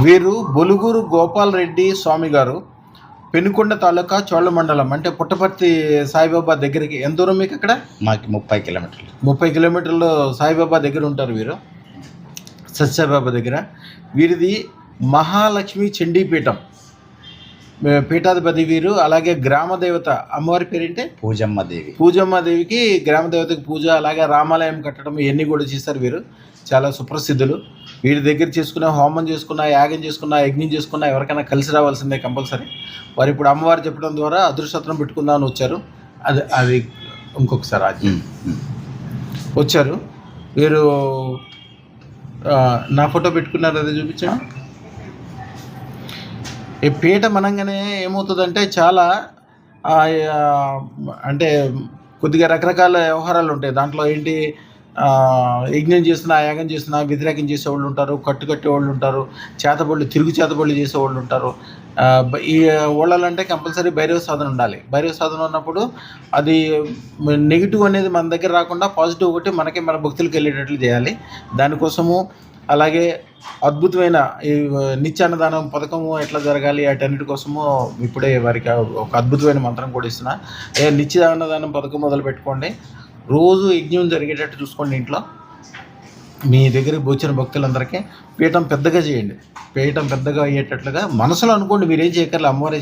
వీరు బొలుగురు గోపాల్ రెడ్డి స్వామి గారు, పెనుకొండ తాలూకా చోళ మండలం, అంటే పుట్టపర్తి సాయిబాబా దగ్గరికి. ఎంత దూరం మీకు అక్కడ? మాకు 30 కిలోమీటర్లు. 30 కిలోమీటర్లు సాయిబాబా దగ్గర ఉంటారు వీరు, సత్యసాయిబాబా దగ్గర. వీరిది మహాలక్ష్మి చండీపీఠం పీఠాధిపతి వీరు. అలాగే గ్రామదేవత అమ్మవారి పేరేంటే పూజమ్మదేవి. పూజమ్మదేవికి గ్రామదేవతకి పూజ, అలాగే రామాలయం కట్టడం, ఇవన్నీ కూడా చేస్తారు వీరు. చాలా సుప్రసిద్ధులు. వీరి దగ్గర చేసుకున్న హోమం చేసుకున్న, యాగం చేసుకున్న, యజ్ఞం చేసుకున్న ఎవరికైనా కలిసి రావాల్సిందే కంపల్సరీ. వారు ఇప్పుడు అమ్మవారు చెప్పడం ద్వారా అదృష్టత్రం పెట్టుకుందామని వచ్చారు. అది ఇంకొకసారి అది వచ్చారు వీరు. నా ఫోటో పెట్టుకున్నారు, అది చూపించండి. ఈ పీఠ మనంగానే ఏమవుతుందంటే చాలా అంటే కొద్దిగా రకరకాల వ్యవహారాలు ఉంటాయి దాంట్లో. ఏంటి, యజ్ఞం చేస్తున్నా, యాగం చేస్తున్నా వ్యతిరేకం చేసేవాళ్ళు ఉంటారు, కట్టేవాళ్ళు ఉంటారు, తిరుగు చేతబడులు చేసేవాళ్ళు ఉంటారు. ఈ ఊళ్ళలంటే కంపల్సరీ భైరవ సాధన ఉండాలి. భైరవ సాధన ఉన్నప్పుడు అది నెగిటివ్ అనేది మన దగ్గర రాకుండా పాజిటివ్ ఒకటి మనకి మన భక్తులకు వెళ్ళేటట్లు చేయాలి. దానికోసము అలాగే అద్భుతమైన ఈ నిత్యాన్నదానం పథకము ఎట్లా జరగాలి వాటన్నిటి కోసము ఇప్పుడే వారికి ఒక అద్భుతమైన మంత్రం కూడా ఇస్తున్నా. నిత్యాన్నదానం పథకం మొదలు పెట్టుకోండి. రోజు యజ్ఞం జరిగేటట్టు చూసుకోండి ఇంట్లో. మీ దగ్గరికి వచ్చిన భక్తులందరికీ పీఠం పెద్దగా చేయండి. పీఠం పెద్దగా అయ్యేటట్లుగా మనసులో అనుకోండి, మీరేం చేయక్కర్లే, అమ్మవారి